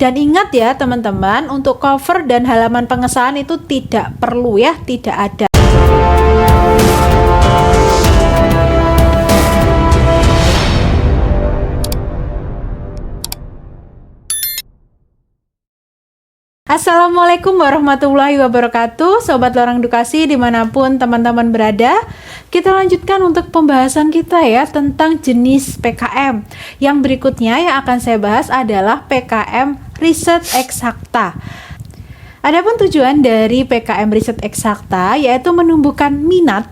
Dan ingat ya teman-teman, untuk cover dan halaman pengesahan itu tidak perlu ya, tidak ada. Assalamualaikum warahmatullahi wabarakatuh, Sobat Lorong Edukasi dimanapun teman-teman berada. Kita lanjutkan untuk pembahasan kita ya tentang jenis PKM. Yang berikutnya yang akan saya bahas adalah PKM Riset Eksakta. Adapun tujuan dari PKM Riset Eksakta yaitu menumbuhkan minat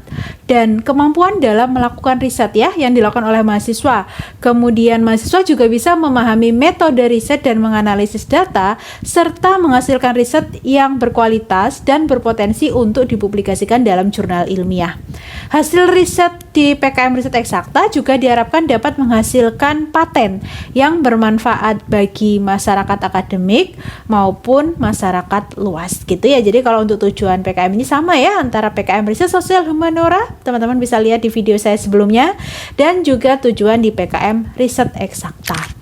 dan kemampuan dalam melakukan riset ya yang dilakukan oleh mahasiswa. Kemudian mahasiswa juga bisa memahami metode riset dan menganalisis data serta menghasilkan riset yang berkualitas dan berpotensi untuk dipublikasikan dalam jurnal ilmiah. Hasil riset di PKM Riset Eksakta juga diharapkan dapat menghasilkan paten yang bermanfaat bagi masyarakat akademik maupun masyarakat luas gitu ya. Jadi kalau untuk tujuan PKM ini sama ya antara PKM Riset Sosial Humaniora, teman-teman bisa lihat di video saya sebelumnya, dan juga tujuan di PKM Riset Eksakta.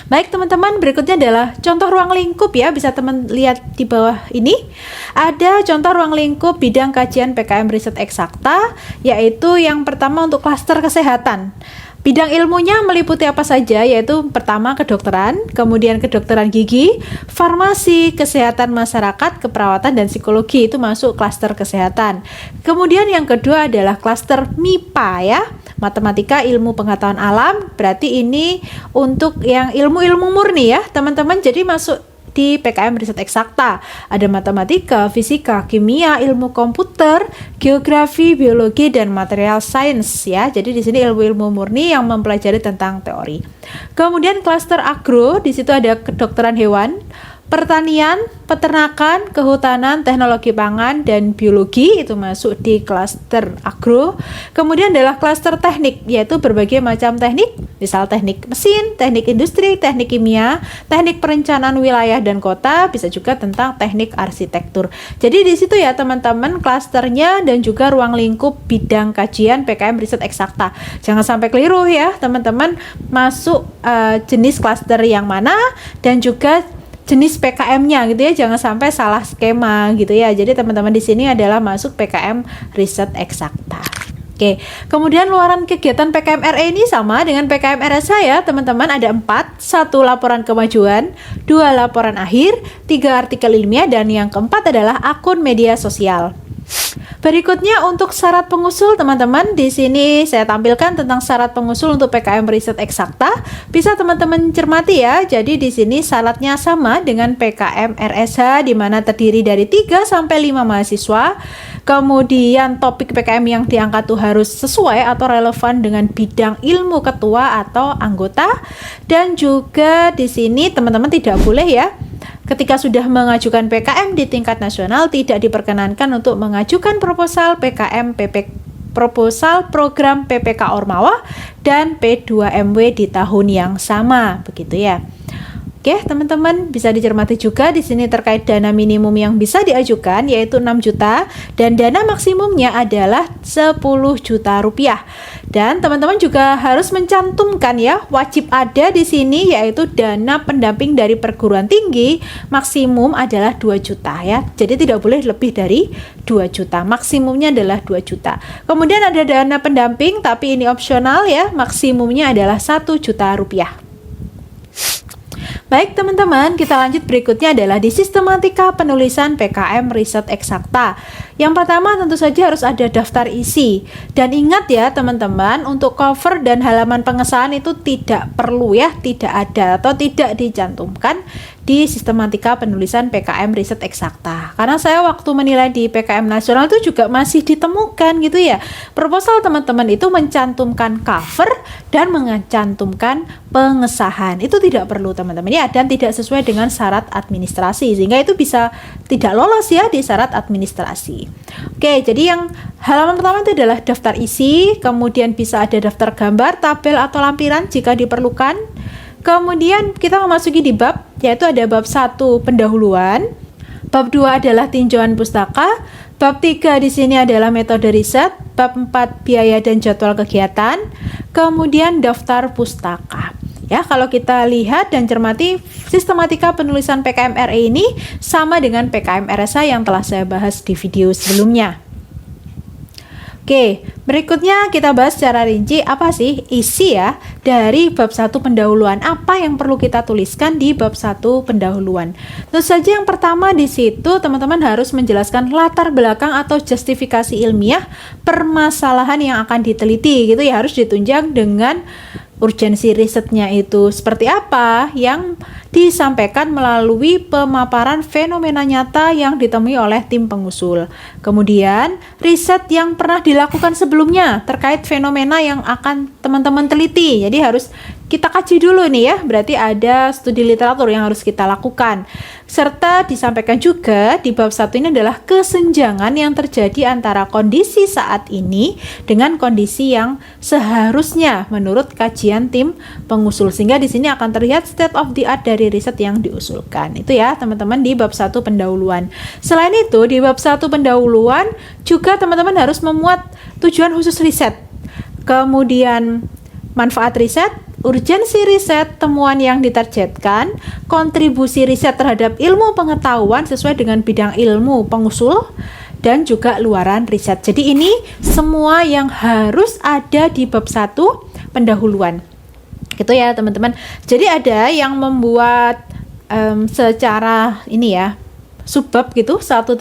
Baik teman-teman, berikutnya adalah contoh ruang lingkup ya, bisa teman lihat di bawah ini. Ada contoh ruang lingkup bidang kajian PKM Riset Eksakta, yaitu yang pertama untuk klaster kesehatan. Bidang ilmunya meliputi apa saja, yaitu pertama kedokteran, kemudian kedokteran gigi, farmasi, kesehatan masyarakat, keperawatan, dan psikologi, itu masuk klaster kesehatan. Kemudian yang kedua adalah klaster MIPA ya, matematika, ilmu pengetahuan alam, berarti ini untuk yang ilmu-ilmu murni ya teman-teman, jadi masuk di PKM Riset Eksakta. Ada matematika, fisika, kimia, ilmu komputer, geografi, biologi, dan material science ya. Jadi di sini ilmu-ilmu murni yang mempelajari tentang teori. Kemudian klaster agro, di situ ada kedokteran hewan, pertanian, peternakan, kehutanan, teknologi pangan, dan biologi, itu masuk di klaster agro. Kemudian adalah klaster teknik, yaitu berbagai macam teknik, misal teknik mesin, teknik industri, teknik kimia, teknik perencanaan wilayah dan kota, bisa juga tentang teknik arsitektur. Jadi di situ ya teman-teman klasternya dan juga ruang lingkup bidang kajian PKM Riset Eksakta. Jangan sampai keliru ya teman-teman, masuk jenis klaster yang mana dan juga jenis PKM-nya gitu ya, jangan sampai salah skema gitu ya. Jadi teman-teman di sini adalah masuk PKM Riset Eksakta. Oke, kemudian luaran kegiatan PKM RE ini sama dengan PKM RSH ya teman-teman, ada 4, 1 laporan kemajuan, 2 laporan akhir, 3 artikel ilmiah, dan yang keempat adalah akun media sosial. Berikutnya untuk syarat pengusul teman-teman, di sini saya tampilkan tentang syarat pengusul untuk PKM Riset Eksakta. Bisa teman-teman cermati ya. Jadi di sini syaratnya sama dengan PKM RSH, di mana terdiri dari 3 sampai 5 mahasiswa. Kemudian topik PKM yang diangkat tuh harus sesuai atau relevan dengan bidang ilmu ketua atau anggota. Dan juga di sini teman-teman tidak boleh ya, ketika sudah mengajukan PKM di tingkat nasional tidak diperkenankan untuk mengajukan proposal proposal program PPK Ormawa dan P2MW di tahun yang sama, begitu ya. Oke, teman-teman bisa dicermati juga di sini terkait dana minimum yang bisa diajukan yaitu 6 juta dan dana maksimumnya adalah 10 juta rupiah. Dan teman-teman juga harus mencantumkan ya, wajib ada di sini yaitu dana pendamping dari perguruan tinggi maksimum adalah 2 juta ya. Jadi tidak boleh lebih dari 2 juta. Maksimumnya adalah 2 juta. Kemudian ada dana pendamping tapi ini opsional ya, maksimumnya adalah 1 juta rupiah. Baik teman-teman, kita lanjut berikutnya adalah di sistematika penulisan PKM Riset Eksakta. Yang pertama tentu saja harus ada daftar isi. Dan ingat ya teman-teman, untuk cover dan halaman pengesahan itu tidak perlu ya, tidak ada atau tidak dicantumkan di sistematika penulisan PKM Riset Eksakta. Karena saya waktu menilai di PKM nasional itu juga masih ditemukan gitu ya. Proposal teman-teman itu mencantumkan cover dan mencantumkan pengesahan. Itu tidak perlu teman-teman ya, dan tidak sesuai dengan syarat administrasi sehingga itu bisa tidak lolos ya di syarat administrasi. Oke, jadi yang halaman pertama itu adalah daftar isi, kemudian bisa ada daftar gambar, tabel atau lampiran jika diperlukan. Kemudian kita memasuki di bab, yaitu ada bab 1 pendahuluan, bab 2 adalah tinjauan pustaka, bab 3 di sini adalah metode riset, bab 4 biaya dan jadwal kegiatan, kemudian daftar pustaka. Ya, kalau kita lihat dan cermati sistematika penulisan PKM RE ini sama dengan PKM RSH yang telah saya bahas di video sebelumnya. Oke, berikutnya kita bahas secara rinci apa sih isi ya dari bab 1 pendahuluan. Apa yang perlu kita tuliskan di bab 1 pendahuluan? Tentu saja yang pertama di situ teman-teman harus menjelaskan latar belakang atau justifikasi ilmiah permasalahan yang akan diteliti gitu ya, harus ditunjang dengan urgensi risetnya itu seperti apa yang disampaikan melalui pemaparan fenomena nyata yang ditemui oleh tim pengusul. Kemudian, riset yang pernah dilakukan sebelumnya terkait fenomena yang akan teman-teman teliti. Jadi harus kita kaji dulu nih ya, berarti ada studi literatur yang harus kita lakukan. Serta disampaikan juga di bab 1 ini adalah kesenjangan yang terjadi antara kondisi saat ini dengan kondisi yang seharusnya menurut kajian tim pengusul. Sehingga di sini akan terlihat state of the art dari riset yang diusulkan. Itu ya teman-teman di bab 1 pendahuluan. Selain itu di bab 1 pendahuluan juga teman-teman harus memuat tujuan khusus riset. Kemudian manfaat riset, urgensi riset, temuan yang ditargetkan, kontribusi riset terhadap ilmu pengetahuan sesuai dengan bidang ilmu pengusul, dan juga luaran riset. Jadi ini semua yang harus ada di bab 1 pendahuluan. Gitu ya teman-teman. Jadi ada yang membuat secara ini ya, subbab gitu, 1.1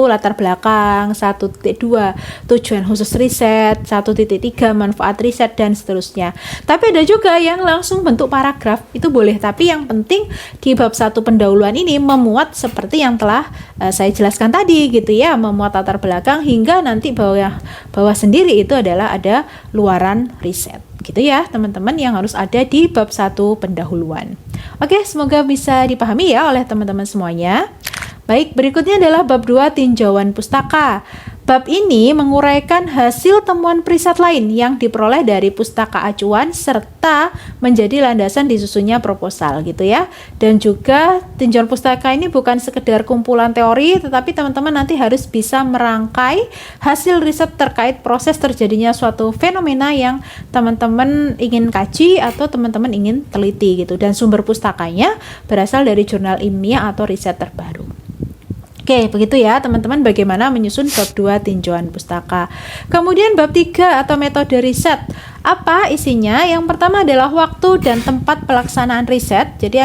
latar belakang, 1.2 tujuan khusus riset, 1.3 manfaat riset, dan seterusnya. Tapi ada juga yang langsung bentuk paragraf, itu boleh, tapi yang penting di bab 1 pendahuluan ini memuat seperti yang telah saya jelaskan tadi gitu ya, memuat latar belakang hingga nanti bawah sendiri itu adalah ada luaran riset. Gitu ya teman-teman yang harus ada di bab 1 pendahuluan. Oke, semoga bisa dipahami ya oleh teman-teman semuanya. Baik, berikutnya adalah bab 2 tinjauan pustaka. Bab ini menguraikan hasil temuan periset lain yang diperoleh dari pustaka acuan serta menjadi landasan disusunnya proposal gitu ya. Dan juga tinjauan pustaka ini bukan sekedar kumpulan teori, tetapi teman-teman nanti harus bisa merangkai hasil riset terkait proses terjadinya suatu fenomena yang teman-teman ingin kaji atau teman-teman ingin teliti gitu. Dan sumber pustakanya berasal dari jurnal ilmiah atau riset terbaru. Oke, begitu ya teman-teman bagaimana menyusun bab 2 tinjauan pustaka. Kemudian bab 3 atau metode riset. Apa isinya? Yang pertama adalah waktu dan tempat pelaksanaan riset. Jadi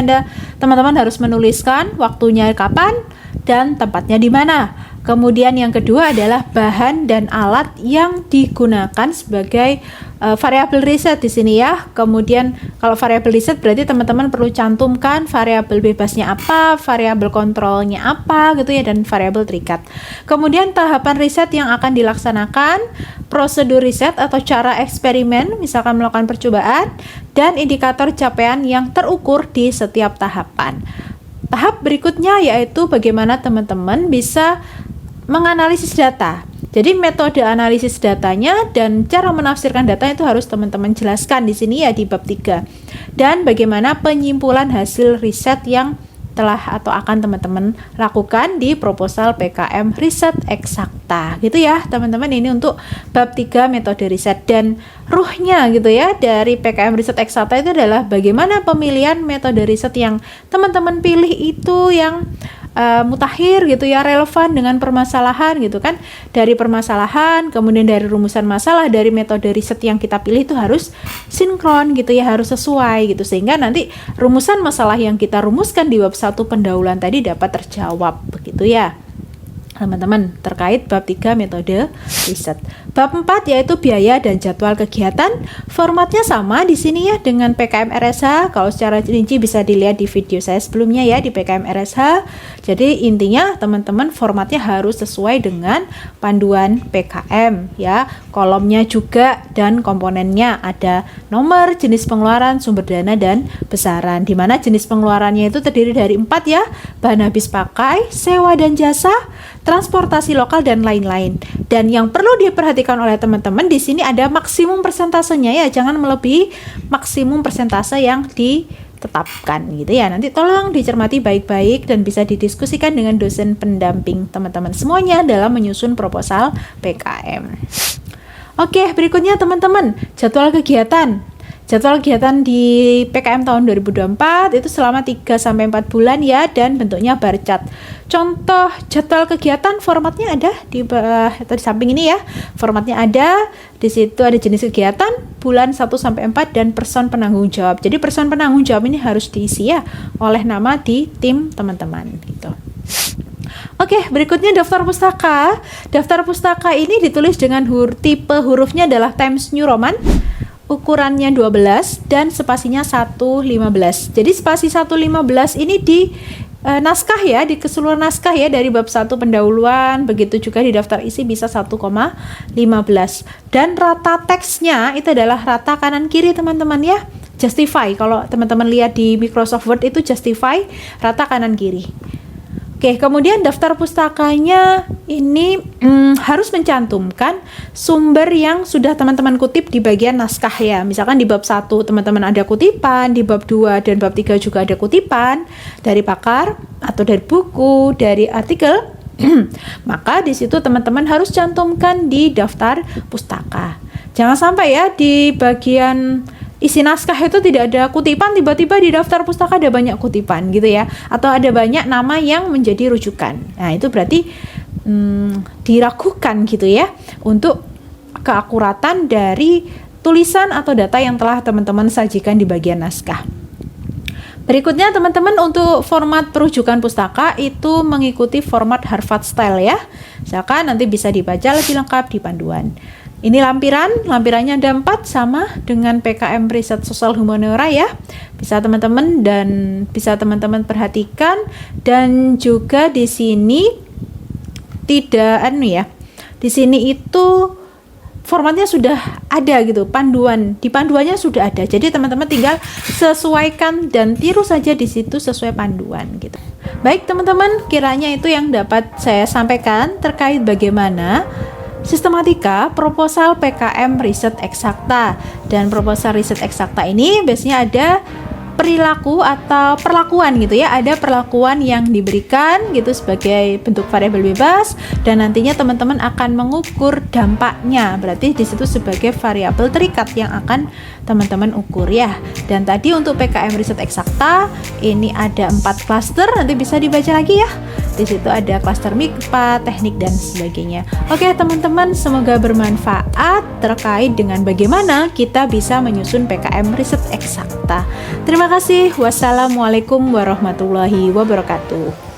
teman-teman harus menuliskan waktunya kapan dan tempatnya di mana. Kemudian yang kedua adalah bahan dan alat yang digunakan sebagai variabel riset di sini ya. Kemudian kalau variabel riset berarti teman-teman perlu cantumkan variabel bebasnya apa, variabel kontrolnya apa gitu ya, dan variabel terikat. Kemudian tahapan riset yang akan dilaksanakan, prosedur riset atau cara eksperimen, misalkan melakukan percobaan, dan indikator capaian yang terukur di setiap tahapan. Tahap berikutnya yaitu bagaimana teman-teman bisa menganalisis data. Jadi metode analisis datanya dan cara menafsirkan data itu harus teman-teman jelaskan di sini ya di bab 3. Dan bagaimana penyimpulan hasil riset yang telah atau akan teman-teman lakukan di proposal PKM riset eksakta gitu ya teman-teman. Ini untuk bab 3 metode riset, dan ruhnya gitu ya dari PKM riset eksakta itu adalah bagaimana pemilihan metode riset yang teman-teman pilih itu yang mutakhir gitu ya, relevan dengan permasalahan gitu kan. Dari permasalahan, kemudian dari rumusan masalah, dari metode riset yang kita pilih itu harus sinkron gitu ya, harus sesuai gitu, sehingga nanti rumusan masalah yang kita rumuskan di bab 1 pendahuluan tadi dapat terjawab begitu ya teman-teman terkait bab 3 metode riset. Bab 4 yaitu biaya dan jadwal kegiatan. Formatnya sama di sini ya dengan PKM RSH. Kalau secara rinci bisa dilihat di video saya sebelumnya ya di PKM RSH. Jadi intinya teman-teman formatnya harus sesuai dengan panduan PKM ya. Kolomnya juga dan komponennya ada nomor, jenis pengeluaran, sumber dana, dan besaran. Di mana jenis pengeluarannya itu terdiri dari 4 ya. Bahan habis pakai, sewa dan jasa, transportasi lokal, dan lain-lain. Dan yang perlu diperhatikan oleh teman-teman di sini ada maksimum persentasenya ya, jangan melebihi maksimum persentase yang ditetapkan gitu ya. Nanti tolong dicermati baik-baik dan bisa didiskusikan dengan dosen pendamping teman-teman semuanya dalam menyusun proposal PKM. Oke, berikutnya teman-teman, jadwal kegiatan. Jadwal kegiatan di PKM tahun 2024 itu selama 3-4 bulan ya, dan bentuknya bar chart. Contoh jadwal kegiatan formatnya ada di bawah atau di samping ini ya. Formatnya ada, di situ ada jenis kegiatan, bulan 1-4 dan person penanggung jawab. Jadi person penanggung jawab ini harus diisi ya oleh nama di tim teman-teman gitu. Oke, berikutnya daftar pustaka. Daftar pustaka ini ditulis dengan tipe hurufnya adalah Times New Roman. Ukurannya 12 dan spasinya 115. Jadi spasi 115 ini di naskah ya, di keseluruhan naskah ya, dari bab 1 pendahuluan, begitu juga di daftar isi bisa 1,15. Dan rata teksnya itu adalah rata kanan kiri teman-teman ya. Justify, kalau teman-teman lihat di Microsoft Word itu justify rata kanan kiri. Oke, kemudian daftar pustakanya ini harus mencantumkan sumber yang sudah teman-teman kutip di bagian naskah ya. Misalkan di bab 1 teman-teman ada kutipan, di bab 2 dan bab 3 juga ada kutipan dari pakar atau dari buku, dari artikel. Maka di situ teman-teman harus cantumkan di daftar pustaka. Jangan sampai ya di bagian isi naskah itu tidak ada kutipan, tiba-tiba di daftar pustaka ada banyak kutipan gitu ya, atau ada banyak nama yang menjadi rujukan. Nah itu berarti diragukan gitu ya untuk keakuratan dari tulisan atau data yang telah teman-teman sajikan di bagian naskah. Berikutnya teman-teman, untuk format perujukan pustaka itu mengikuti format Harvard Style ya. Misalkan nanti bisa dibaca lebih lengkap di panduan. Ini lampirannya ada 4 sama dengan PKM Riset Sosial Humaniora ya. Bisa teman-teman perhatikan, dan juga di sini tidak Di sini itu formatnya sudah ada gitu, di panduannya sudah ada. Jadi teman-teman tinggal sesuaikan dan tiru saja di situ sesuai panduan gitu. Baik teman-teman, kiranya itu yang dapat saya sampaikan terkait bagaimana sistematika proposal PKM Riset Eksakta. Dan proposal riset eksakta ini biasanya ada perilaku atau perlakuan gitu ya, ada perlakuan yang diberikan gitu sebagai bentuk variabel bebas, dan nantinya teman-teman akan mengukur dampaknya, berarti di situ sebagai variabel terikat yang akan teman-teman ukur ya. Dan tadi untuk PKM Riset Eksakta ini ada 4 klaster, nanti bisa dibaca lagi ya. Di situ ada klaster MIKPA, teknik dan sebagainya. Oke teman-teman, semoga bermanfaat terkait dengan bagaimana kita bisa menyusun PKM Riset Eksakta. Terima kasih. Wassalamualaikum warahmatullahi wabarakatuh.